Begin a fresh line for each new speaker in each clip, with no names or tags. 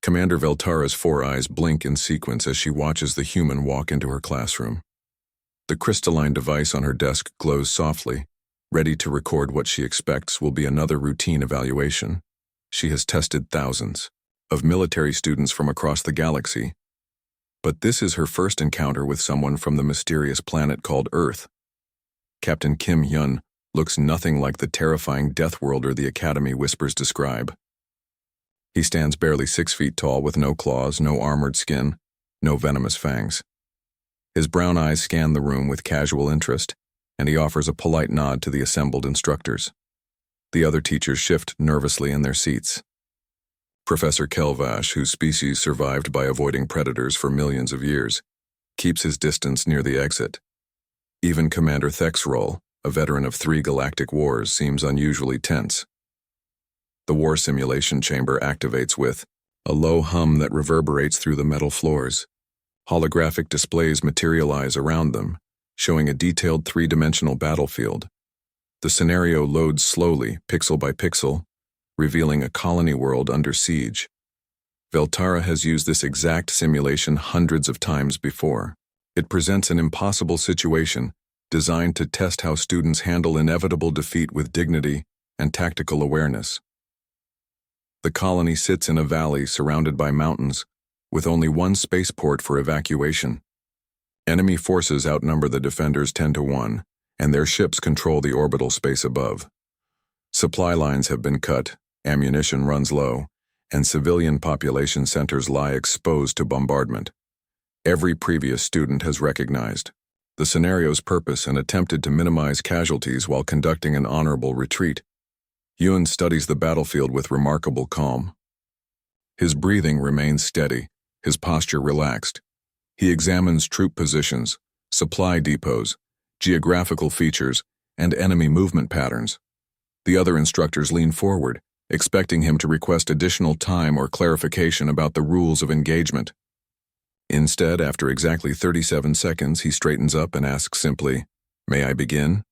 Commander Veltara's 4 eyes blink in sequence as she watches the human walk into her classroom. The crystalline device on her desk glows softly, ready to record what she expects will be another routine evaluation. She has tested thousands of military students from across the galaxy, but this is her first encounter with someone from the mysterious planet called Earth. Captain Kim Hyun looks nothing like the terrifying Deathworlder the Academy whispers describe. He stands barely 6 feet tall with no claws, no armored skin, no venomous fangs. His brown eyes scan the room with casual interest, and he offers a polite nod to the assembled instructors. The other teachers shift nervously in their seats. Professor Kelvash, whose species survived by avoiding predators for millions of years, keeps his distance near the exit. Even Commander Thexroll, a veteran of 3 galactic wars, seems unusually tense. The war simulation chamber activates with a low hum that reverberates through the metal floors. Holographic displays materialize around them, showing a detailed 3-dimensional battlefield. The scenario loads slowly, pixel by pixel, revealing a colony world under siege. Veltara has used this exact simulation hundreds of times before. It presents an impossible situation designed to test how students handle inevitable defeat with dignity and tactical awareness. The colony sits in a valley surrounded by mountains, with only one spaceport for evacuation. Enemy forces outnumber the defenders 10 to 1, and their ships control the orbital space above. Supply lines have been cut, ammunition runs low, and civilian population centers lie exposed to bombardment. Every previous student has recognized the scenario's purpose and attempted to minimize casualties while conducting an honorable retreat. Hyun studies the battlefield with remarkable calm. His breathing remains steady, his posture relaxed. He examines troop positions, supply depots, geographical features, and enemy movement patterns. The other instructors lean forward, expecting him to request additional time or clarification about the rules of engagement. Instead, after exactly 37 seconds, he straightens up and asks simply, "May I begin?"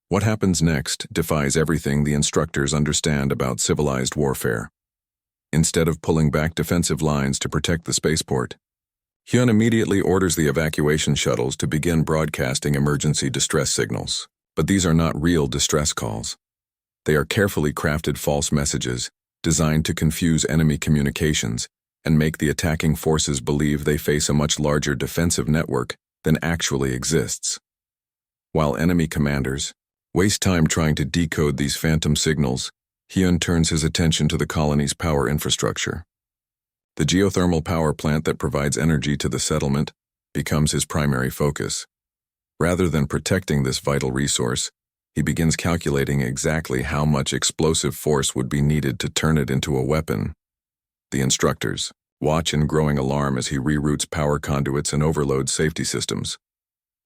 What happens next defies everything the instructors understand about civilized warfare. Instead of pulling back defensive lines to protect the spaceport, Hyun immediately orders the evacuation shuttles to begin broadcasting emergency distress signals. But these are not real distress calls. They are carefully crafted false messages designed to confuse enemy communications and make the attacking forces believe they face a much larger defensive network than actually exists. While enemy commanders waste time trying to decode these phantom signals, Hyun turns his attention to the colony's power infrastructure. The geothermal power plant that provides energy to the settlement becomes his primary focus. Rather than protecting this vital resource, he begins calculating exactly how much explosive force would be needed to turn it into a weapon. The instructors watch in growing alarm as he reroutes power conduits and overloads safety systems,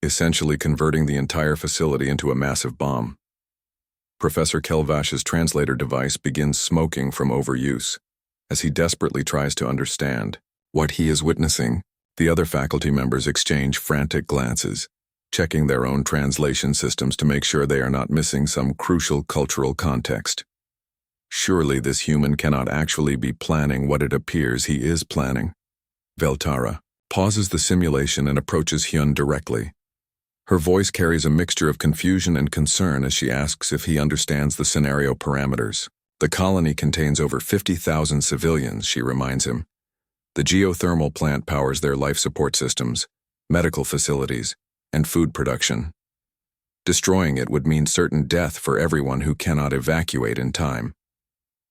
essentially converting the entire facility into a massive bomb. Professor Kelvash's translator device begins smoking from overuse. As he desperately tries to understand what he is witnessing, the other faculty members exchange frantic glances, checking their own translation systems to make sure they are not missing some crucial cultural context. Surely this human cannot actually be planning what it appears he is planning. Veltara pauses the simulation and approaches Hyun directly. Her voice carries a mixture of confusion and concern as she asks if he understands the scenario parameters. The colony contains over 50,000 civilians, she reminds him. The geothermal plant powers their life support systems, medical facilities, and food production. Destroying it would mean certain death for everyone who cannot evacuate in time.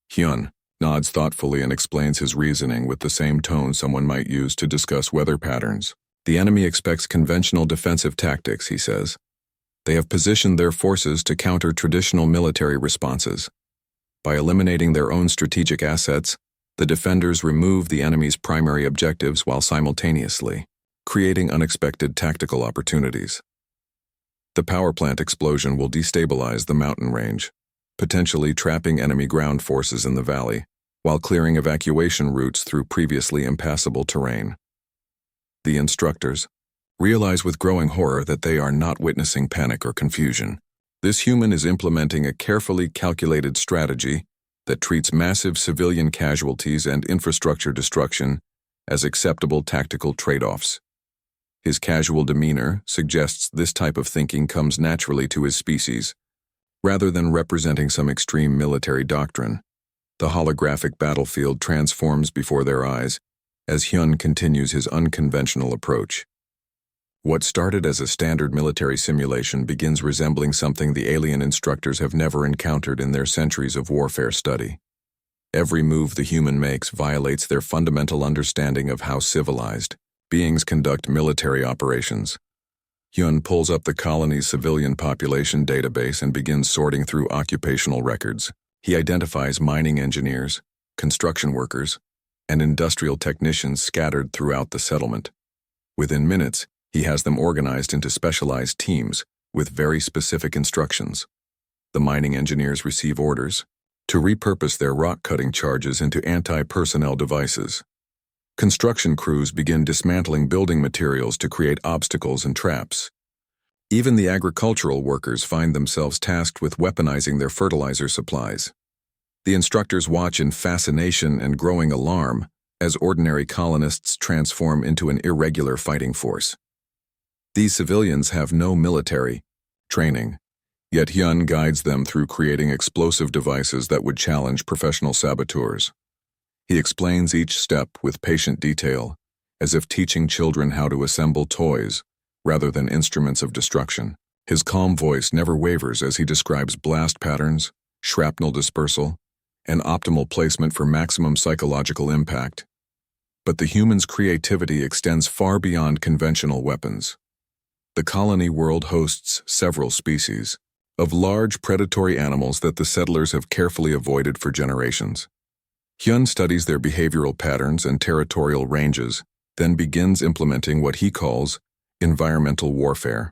Hyun nods thoughtfully and explains his reasoning with the same tone someone might use to discuss weather patterns. The enemy expects conventional defensive tactics, he says. They have positioned their forces to counter traditional military responses. By eliminating their own strategic assets, the defenders remove the enemy's primary objectives while simultaneously creating unexpected tactical opportunities. The power plant explosion will destabilize the mountain range, potentially trapping enemy ground forces in the valley, while clearing evacuation routes through previously impassable terrain. The instructors realize with growing horror that they are not witnessing panic or confusion. This human is implementing a carefully calculated strategy that treats massive civilian casualties and infrastructure destruction as acceptable tactical trade-offs. His casual demeanor suggests this type of thinking comes naturally to his species, rather than representing some extreme military doctrine. The holographic battlefield transforms before their eyes as Hyun continues his unconventional approach. What started as a standard military simulation begins resembling something the alien instructors have never encountered in their centuries of warfare study. Every move the human makes violates their fundamental understanding of how civilized beings conduct military operations. Hyun pulls up the colony's civilian population database and begins sorting through occupational records. He identifies mining engineers, construction workers, and industrial technicians scattered throughout the settlement. Within minutes, he has them organized into specialized teams with very specific instructions. The mining engineers receive orders to repurpose their rock-cutting charges into anti-personnel devices. Construction crews begin dismantling building materials to create obstacles and traps. Even the agricultural workers find themselves tasked with weaponizing their fertilizer supplies. The instructors watch in fascination and growing alarm as ordinary colonists transform into an irregular fighting force. These civilians have no military training, yet Hyun guides them through creating explosive devices that would challenge professional saboteurs. He explains each step with patient detail, as if teaching children how to assemble toys rather than instruments of destruction. His calm voice never wavers as he describes blast patterns, shrapnel dispersal, and optimal placement for maximum psychological impact. But the human's creativity extends far beyond conventional weapons. The colony world hosts several species of large predatory animals that the settlers have carefully avoided for generations. Hyun studies their behavioral patterns and territorial ranges, then begins implementing what he calls environmental warfare.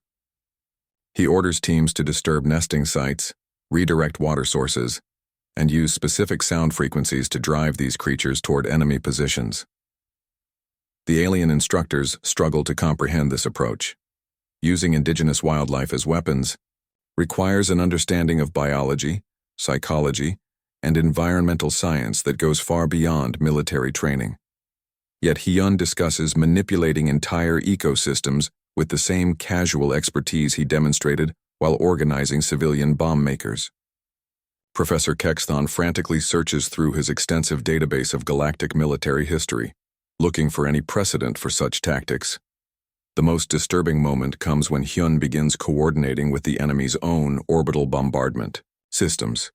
He orders teams to disturb nesting sites, redirect water sources, and use specific sound frequencies to drive these creatures toward enemy positions. The alien instructors struggle to comprehend this approach. Using indigenous wildlife as weapons requires an understanding of biology, psychology, and environmental science that goes far beyond military training. Yet Hyun discusses manipulating entire ecosystems with the same casual expertise he demonstrated while organizing civilian bomb makers. Professor Kexthon frantically searches through his extensive database of galactic military history, looking for any precedent for such tactics. The most disturbing moment comes when Hyun begins coordinating with the enemy's own orbital bombardment systems.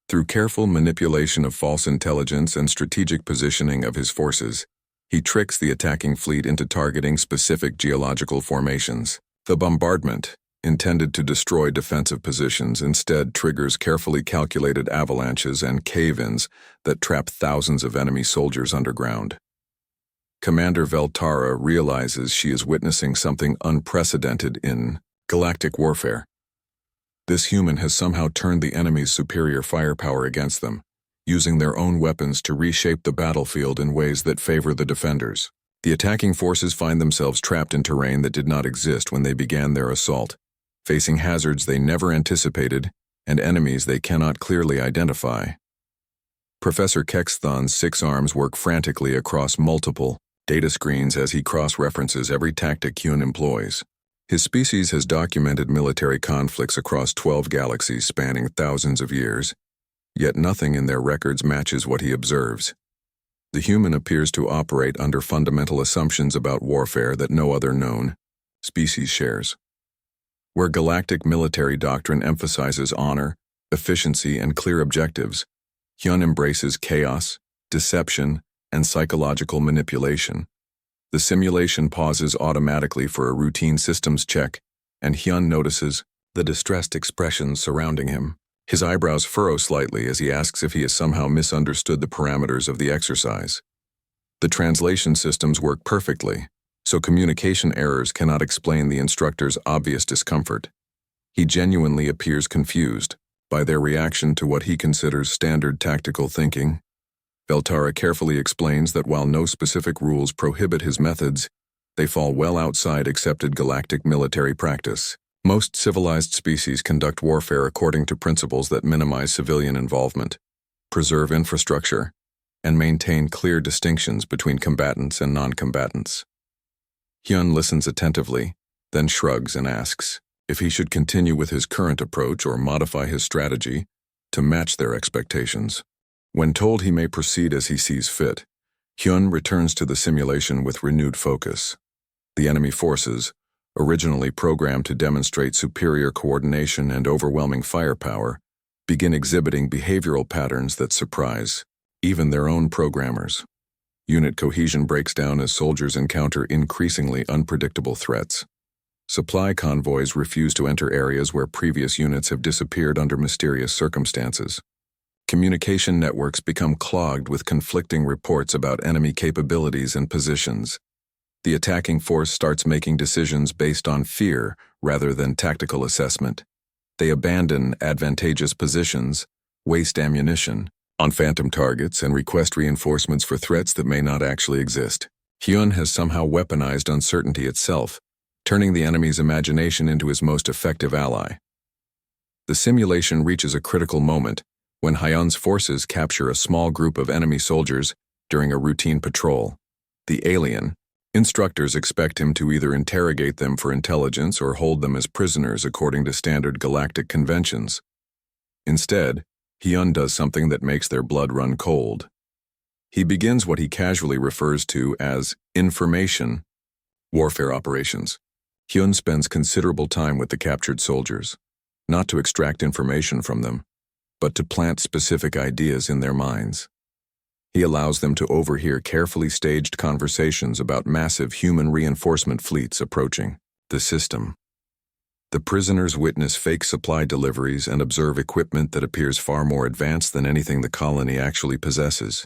Through careful manipulation of false intelligence and strategic positioning of his forces, he tricks the attacking fleet into targeting specific geological formations. The bombardment, intended to destroy defensive positions, instead triggers carefully calculated avalanches and cave-ins that trap thousands of enemy soldiers underground. Commander Veltara realizes she is witnessing something unprecedented in galactic warfare. This human has somehow turned the enemy's superior firepower against them, using their own weapons to reshape the battlefield in ways that favor the defenders. The attacking forces find themselves trapped in terrain that did not exist when they began their assault, facing hazards they never anticipated and enemies they cannot clearly identify. Professor Kexthon's 6 arms work frantically across multiple data screens as he cross-references every tactic Hyun employs. His species has documented military conflicts across 12 galaxies spanning thousands of years, yet nothing in their records matches what he observes. The human appears to operate under fundamental assumptions about warfare that no other known species shares. Where galactic military doctrine emphasizes honor, efficiency, and clear objectives, Hyun embraces chaos, deception, and psychological manipulation. The simulation pauses automatically for a routine systems check, and Hyun notices the distressed expressions surrounding him. His eyebrows furrow slightly as he asks if he has somehow misunderstood the parameters of the exercise. The translation systems work perfectly, so communication errors cannot explain the instructor's obvious discomfort. He genuinely appears confused by their reaction to what he considers standard tactical thinking. Veltara carefully explains that while no specific rules prohibit his methods, they fall well outside accepted galactic military practice. Most civilized species conduct warfare according to principles that minimize civilian involvement. preserve infrastructure, and maintain clear distinctions between combatants and non-combatants. Hyun listens attentively, then shrugs and asks if he should continue with his current approach or modify his strategy to match their expectations. When told he may proceed as he sees fit, Hyun returns to the simulation with renewed focus. The enemy forces, originally programmed to demonstrate superior coordination and overwhelming firepower, begin exhibiting behavioral patterns that surprise even their own programmers. Unit cohesion breaks down as soldiers encounter increasingly unpredictable threats. Supply convoys refuse to enter areas where previous units have disappeared under mysterious circumstances. Communication networks become clogged with conflicting reports about enemy capabilities and positions. The attacking force starts making decisions based on fear rather than tactical assessment. They abandon advantageous positions, waste ammunition on phantom targets, and request reinforcements for threats that may not actually exist. Hyun has somehow weaponized uncertainty itself, turning the enemy's imagination into his most effective ally. The simulation reaches a critical moment when Hyun's forces capture a small group of enemy soldiers during a routine patrol. The alien instructors expect him to either interrogate them for intelligence or hold them as prisoners according to standard galactic conventions. Instead, Hyun does something that makes their blood run cold. He begins what he casually refers to as information warfare operations. Hyun spends considerable time with the captured soldiers, not to extract information from them, but to plant specific ideas in their minds. He allows them to overhear carefully staged conversations about massive human reinforcement fleets approaching the system. The prisoners witness fake supply deliveries and observe equipment that appears far more advanced than anything the colony actually possesses.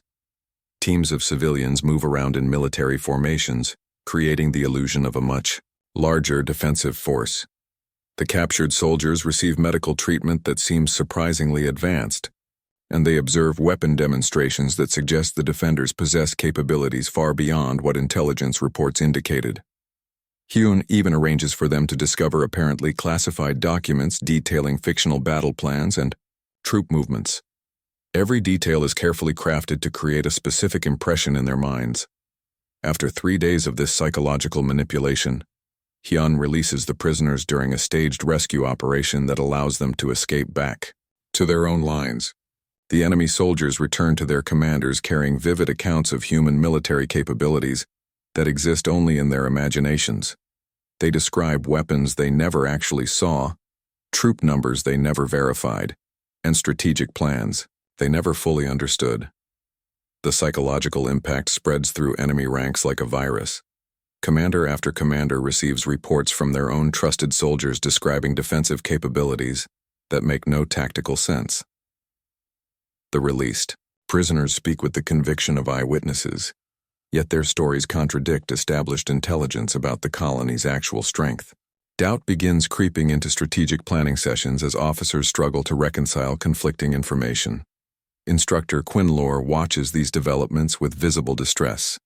Teams of civilians move around in military formations, creating the illusion of a much larger defensive force. The captured soldiers receive medical treatment that seems surprisingly advanced, and they observe weapon demonstrations that suggest the defenders possess capabilities far beyond what intelligence reports indicated. Hyun even arranges for them to discover apparently classified documents detailing fictional battle plans and troop movements. Every detail is carefully crafted to create a specific impression in their minds. After 3 days of this psychological manipulation, Hyun releases the prisoners during a staged rescue operation that allows them to escape back to their own lines. The enemy soldiers return to their commanders carrying vivid accounts of human military capabilities that exist only in their imaginations. They describe weapons they never actually saw, troop numbers they never verified, and strategic plans they never fully understood. The psychological impact spreads through enemy ranks like a virus. Commander after commander receives reports from their own trusted soldiers describing defensive capabilities that make no tactical sense. The released prisoners speak with the conviction of eyewitnesses, yet their stories contradict established intelligence about the colony's actual strength. Doubt begins creeping into strategic planning sessions as officers struggle to reconcile conflicting information. Instructor Quinlore watches these developments with visible distress.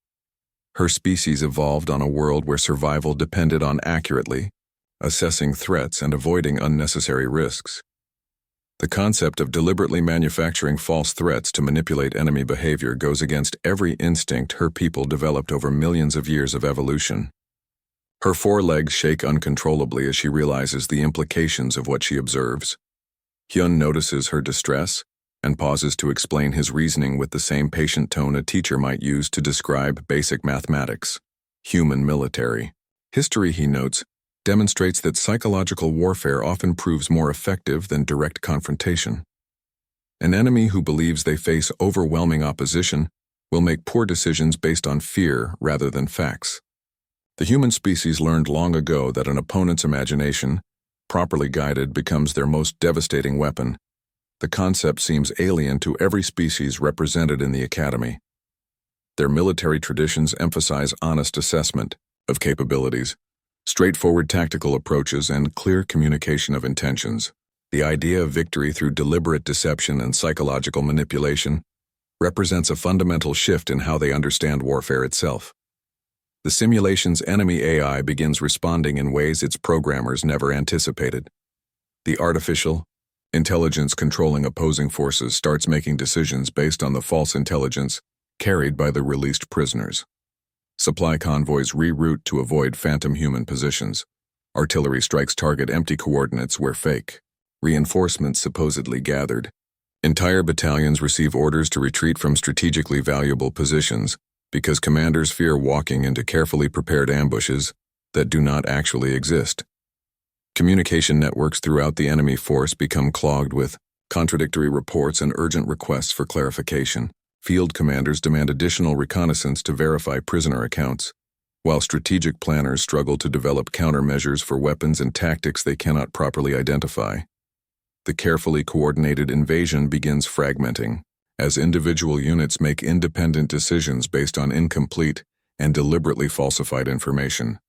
Her species evolved on a world where survival depended on accurately assessing threats and avoiding unnecessary risks. The concept of deliberately manufacturing false threats to manipulate enemy behavior goes against every instinct her people developed over millions of years of evolution. Her forelegs shake uncontrollably as she realizes the implications of what she observes. Hyun notices her distress and pauses to explain his reasoning with the same patient tone a teacher might use to describe basic mathematics. Human military history, he notes, demonstrates that psychological warfare often proves more effective than direct confrontation. An enemy who believes they face overwhelming opposition will make poor decisions based on fear rather than facts. The human species learned long ago that an opponent's imagination, properly guided, becomes their most devastating weapon. The concept seems alien to every species represented in the Academy. Their military traditions emphasize honest assessment of capabilities, straightforward tactical approaches, and clear communication of intentions. The idea of victory through deliberate deception and psychological manipulation represents a fundamental shift in how they understand warfare itself. The simulation's enemy AI begins responding in ways its programmers never anticipated. The artificial, Intelligence controlling opposing forces starts making decisions based on the false intelligence carried by the released prisoners. Supply convoys reroute to avoid phantom human positions. Artillery strikes target empty coordinates where fake reinforcements supposedly gathered. Entire battalions receive orders to retreat from strategically valuable positions because commanders fear walking into carefully prepared ambushes that do not actually exist. Communication networks throughout the enemy force become clogged with contradictory reports and urgent requests for clarification. Field commanders demand additional reconnaissance to verify prisoner accounts, while strategic planners struggle to develop countermeasures for weapons and tactics they cannot properly identify. The carefully coordinated invasion begins fragmenting, as individual units make independent decisions based on incomplete and deliberately falsified information.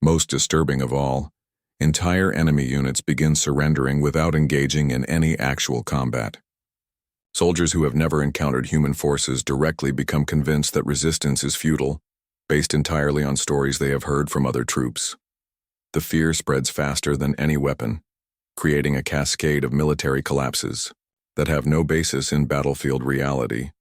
Most disturbing of all, entire enemy units begin surrendering without engaging in any actual combat. Soldiers who have never encountered human forces directly become convinced that resistance is futile, based entirely on stories they have heard from other troops. The fear spreads faster than any weapon, creating a cascade of military collapses that have no basis in battlefield reality.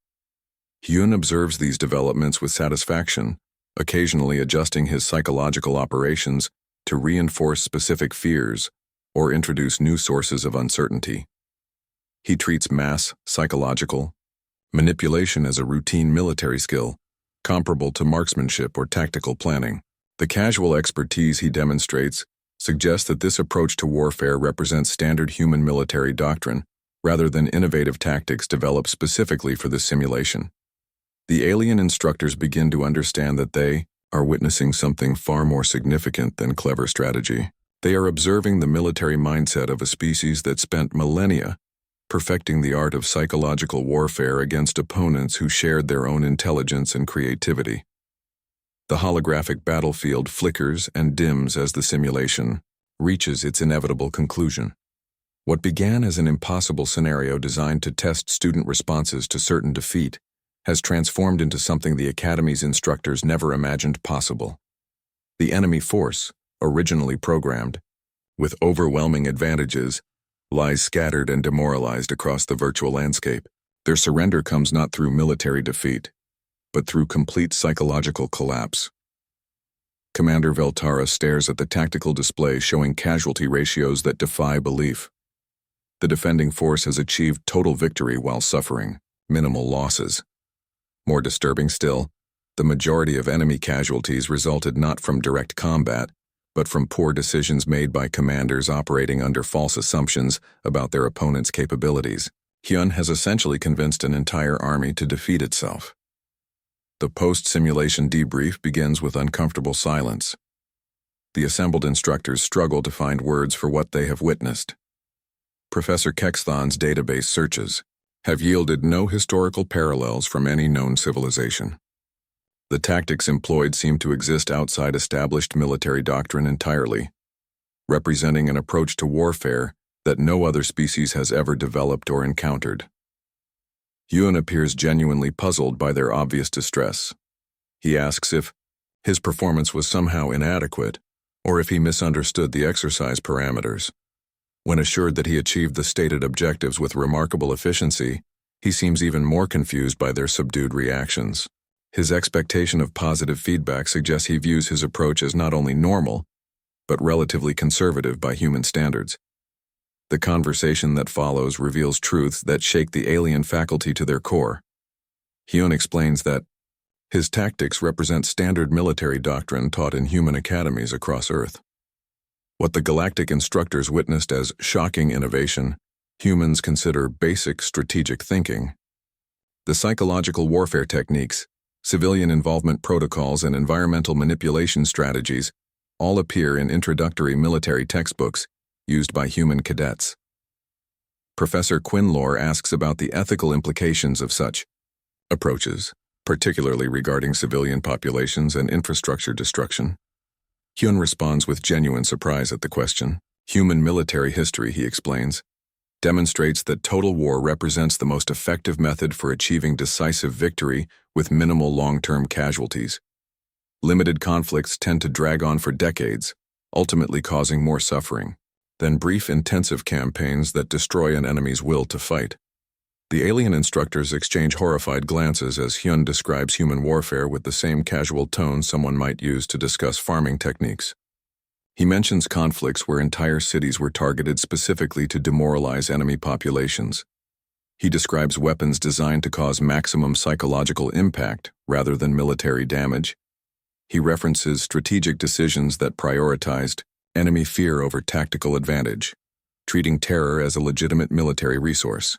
Hyun observes these developments with satisfaction, occasionally adjusting his psychological operations to reinforce specific fears or introduce new sources of uncertainty. He treats mass psychological manipulation as a routine military skill, comparable to marksmanship or tactical planning. The casual expertise he demonstrates suggests that this approach to warfare represents standard human military doctrine rather than innovative tactics developed specifically for this simulation. The alien instructors begin to understand that they are witnessing something far more significant than clever strategy. They are observing the military mindset of a species that spent millennia perfecting the art of psychological warfare against opponents who shared their own intelligence and creativity. The holographic battlefield flickers and dims as the simulation reaches its inevitable conclusion. What began as an impossible scenario designed to test student responses to certain defeat has transformed into something the Academy's instructors never imagined possible. The enemy force, originally programmed with overwhelming advantages, lies scattered and demoralized across the virtual landscape. Their surrender comes not through military defeat, but through complete psychological collapse. Commander Veltara stares at the tactical display showing casualty ratios that defy belief. The defending force has achieved total victory while suffering minimal losses. More disturbing still, the majority of enemy casualties resulted not from direct combat, but from poor decisions made by commanders operating under false assumptions about their opponent's capabilities. Hyun has essentially convinced an entire army to defeat itself. The post-simulation debrief begins with uncomfortable silence. The assembled instructors struggle to find words for what they have witnessed. Professor Kexthon's database searches have yielded no historical parallels from any known civilization. The tactics employed seem to exist outside established military doctrine entirely, representing an approach to warfare that no other species has ever developed or encountered. Hyun appears genuinely puzzled by their obvious distress. He asks if his performance was somehow inadequate, or if he misunderstood the exercise parameters. When assured that he achieved the stated objectives with remarkable efficiency, he seems even more confused by their subdued reactions. His expectation of positive feedback suggests he views his approach as not only normal, but relatively conservative by human standards. The conversation that follows reveals truths that shake the alien faculty to their core. Hyun explains that his tactics represent standard military doctrine taught in human academies across Earth. What the galactic instructors witnessed as shocking innovation, humans consider basic strategic thinking. The psychological warfare techniques, civilian involvement protocols, and environmental manipulation strategies all appear in introductory military textbooks used by human cadets. Professor Quinlor asks about the ethical implications of such approaches, particularly regarding civilian populations and infrastructure destruction. Hyun responds with genuine surprise at the question. Human military history, he explains, demonstrates that total war represents the most effective method for achieving decisive victory with minimal long-term casualties. Limited conflicts tend to drag on for decades, ultimately causing more suffering. then brief intensive campaigns that destroy an enemy's will to fight. The alien instructors exchange horrified glances as Hyun describes human warfare with the same casual tone someone might use to discuss farming techniques. He mentions conflicts where entire cities were targeted specifically to demoralize enemy populations. He describes weapons designed to cause maximum psychological impact rather than military damage. He references strategic decisions that prioritized enemy fear over tactical advantage, treating terror as a legitimate military resource.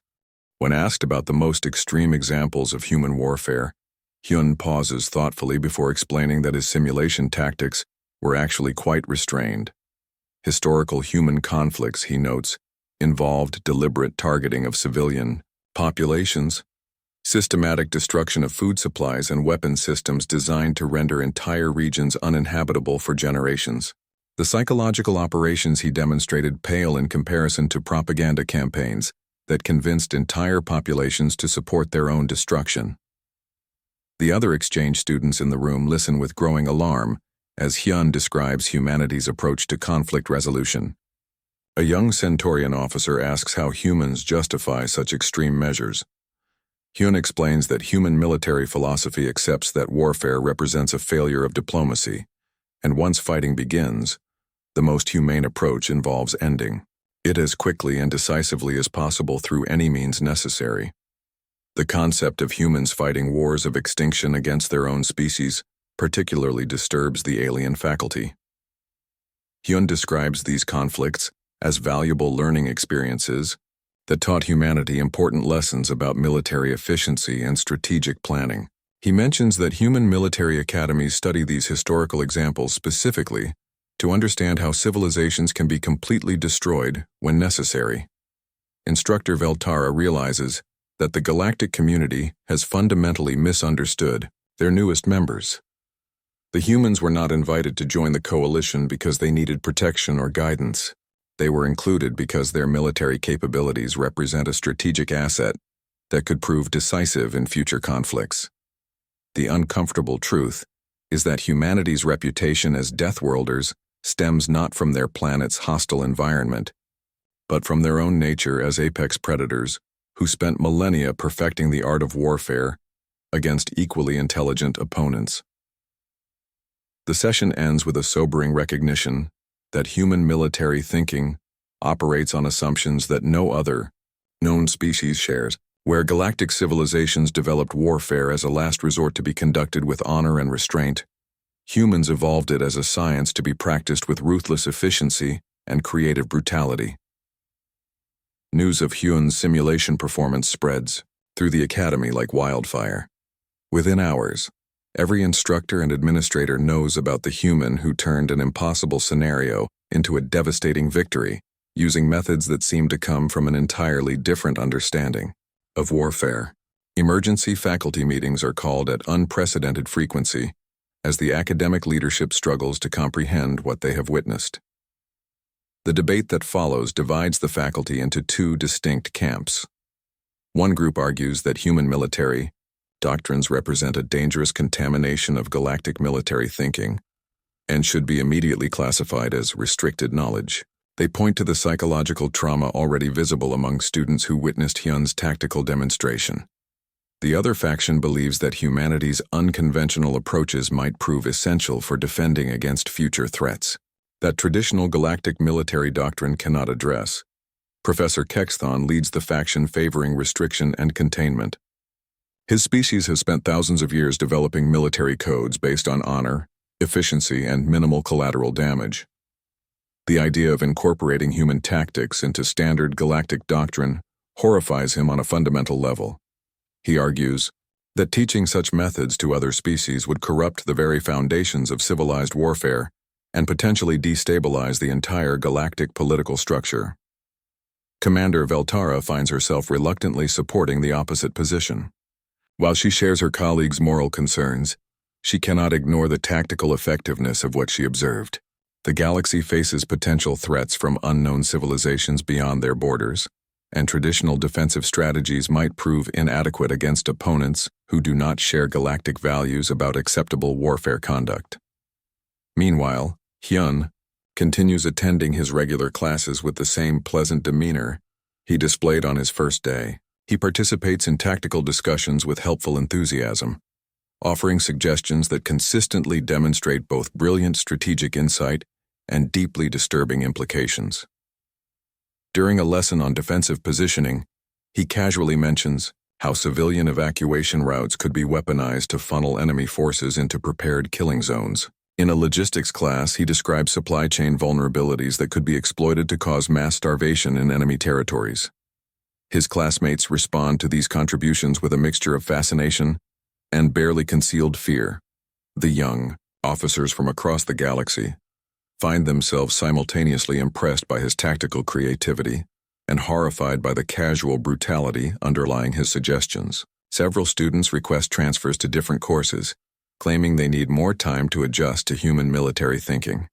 When asked about the most extreme examples of human warfare, Hyun pauses thoughtfully before explaining that his simulation tactics were actually quite restrained. Historical human conflicts, he notes, involved deliberate targeting of civilian populations, systematic destruction of food supplies and weapon systems designed to render entire regions uninhabitable for generations. The psychological operations he demonstrated pale in comparison to propaganda campaigns that convinced entire populations to support their own destruction. The other exchange students in the room listen with growing alarm as Hyun describes humanity's approach to conflict resolution. A young Centaurian officer asks how humans justify such extreme measures. Hyun explains that human military philosophy accepts that warfare represents a failure of diplomacy, and once fighting begins, the most humane approach involves ending it as quickly and decisively as possible through any means necessary. The concept of humans fighting wars of extinction against their own species particularly disturbs the alien faculty. Hyun describes these conflicts as valuable learning experiences that taught humanity important lessons about military efficiency and strategic planning. He mentions that human military academies study these historical examples specifically to understand how civilizations can be completely destroyed when necessary. Instructor Veltara realizes that the galactic community has fundamentally misunderstood their newest members. The humans were not invited to join the coalition because they needed protection or guidance. They were included because their military capabilities represent a strategic asset that could prove decisive in future conflicts. The uncomfortable truth is that humanity's reputation as Deathworlders stems not from their planet's hostile environment, but from their own nature as apex predators who spent millennia perfecting the art of warfare against equally intelligent opponents. The session ends with a sobering recognition that human military thinking operates on assumptions that no other known species shares. Where galactic civilizations developed warfare as a last resort to be conducted with honor and restraint, humans evolved it as a science to be practiced with ruthless efficiency and creative brutality. News of Hyun's simulation performance spreads through the academy like wildfire. Within hours, every instructor and administrator knows about the human who turned an impossible scenario into a devastating victory, using methods that seem to come from an entirely different understanding of warfare. Emergency faculty meetings are called at unprecedented frequency as the academic leadership struggles to comprehend what they have witnessed. The debate that follows divides the faculty into two distinct camps. One group argues that human military doctrines represent a dangerous contamination of galactic military thinking and should be immediately classified as restricted knowledge. They point to the psychological trauma already visible among students who witnessed Hyun's tactical demonstration. The other faction believes that humanity's unconventional approaches might prove essential for defending against future threats that traditional galactic military doctrine cannot address. Professor Kexthon leads the faction favoring restriction and containment. His species has spent thousands of years developing military codes based on honor, efficiency, and minimal collateral damage. The idea of incorporating human tactics into standard galactic doctrine horrifies him on a fundamental level. He argues that teaching such methods to other species would corrupt the very foundations of civilized warfare and potentially destabilize the entire galactic political structure. Commander Veltara finds herself reluctantly supporting the opposite position. While she shares her colleagues' moral concerns, she cannot ignore the tactical effectiveness of what she observed. The galaxy faces potential threats from unknown civilizations beyond their borders, and traditional defensive strategies might prove inadequate against opponents who do not share galactic values about acceptable warfare conduct. Meanwhile, Hyun, continues attending his regular classes with the same pleasant demeanor he displayed on his first day. He participates in tactical discussions with helpful enthusiasm, offering suggestions that consistently demonstrate both brilliant strategic insight and deeply disturbing implications. During a lesson on defensive positioning, he casually mentions how civilian evacuation routes could be weaponized to funnel enemy forces into prepared killing zones. In a logistics class, he describes supply chain vulnerabilities that could be exploited to cause mass starvation in enemy territories. His classmates respond to these contributions with a mixture of fascination and barely concealed fear. The young, officers from across the galaxy, find themselves simultaneously impressed by his tactical creativity and horrified by the casual brutality underlying his suggestions. Several students request transfers to different courses, claiming they need more time to adjust to human military thinking.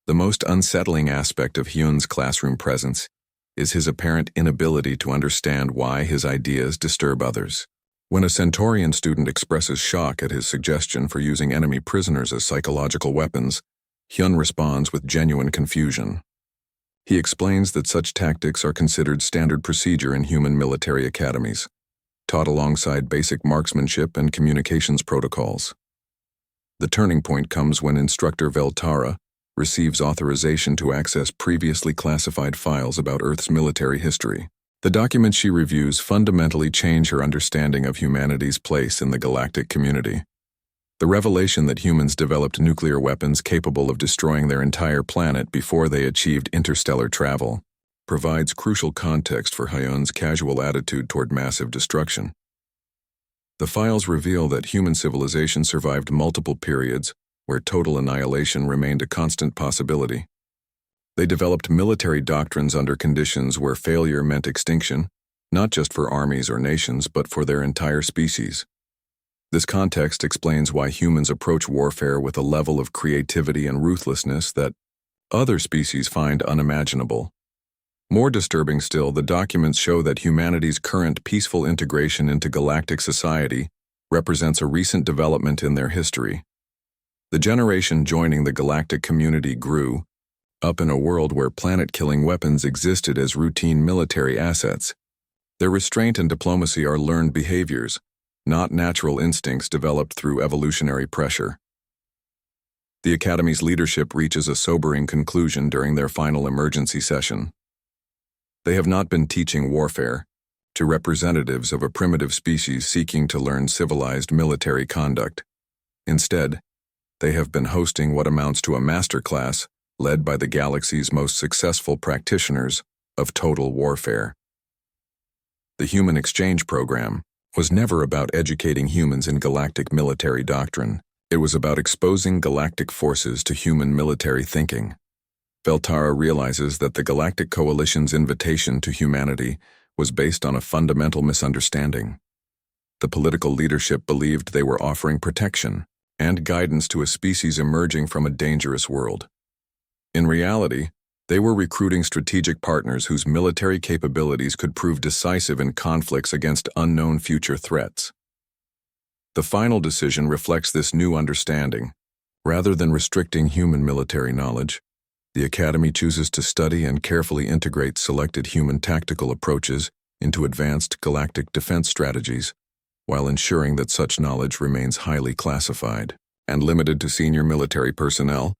The most unsettling aspect of Hyun's classroom presence is his apparent inability to understand why his ideas disturb others. When a Centaurian student expresses shock at his suggestion for using enemy prisoners as psychological weapons, Hyun responds with genuine confusion. He explains that such tactics are considered standard procedure in human military academies, taught alongside basic marksmanship and communications protocols. The turning point comes when instructor Veltara receives authorization to access previously classified files about Earth's military history. The documents she reviews fundamentally change her understanding of humanity's place in the galactic community. The revelation that humans developed nuclear weapons capable of destroying their entire planet before they achieved interstellar travel provides crucial context for Hyun's casual attitude toward massive destruction. The files reveal that human civilization survived multiple periods where total annihilation remained a constant possibility. They developed military doctrines under conditions where failure meant extinction, not just for armies or nations, but for their entire species. This context explains why humans approach warfare with a level of creativity and ruthlessness that other species find unimaginable. More disturbing still, the documents show that humanity's current peaceful integration into galactic society represents a recent development in their history. The generation joining the galactic community grew up in a world where planet-killing weapons existed as routine military assets. Their restraint and diplomacy are learned behaviors, not natural instincts developed through evolutionary pressure. The Academy's leadership reaches a sobering conclusion during their final emergency session. They have not been teaching warfare to representatives of a primitive species seeking to learn civilized military conduct. Instead, they have been hosting what amounts to a masterclass led by the galaxy's most successful practitioners of total warfare. The Human Exchange Program was never about educating humans in galactic military doctrine. It was about exposing galactic forces to human military thinking. Veltara realizes that the Galactic Coalition's invitation to humanity was based on a fundamental misunderstanding. The political leadership believed they were offering protection and guidance to a species emerging from a dangerous world. In reality, they were recruiting strategic partners whose military capabilities could prove decisive in conflicts against unknown future threats. The final decision reflects this new understanding. Rather than restricting human military knowledge, the Academy chooses to study and carefully integrate selected human tactical approaches into advanced galactic defense strategies, while ensuring that such knowledge remains highly classified and limited to senior military personnel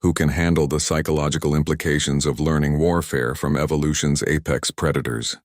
who can handle the psychological implications of learning warfare from evolution's apex predators.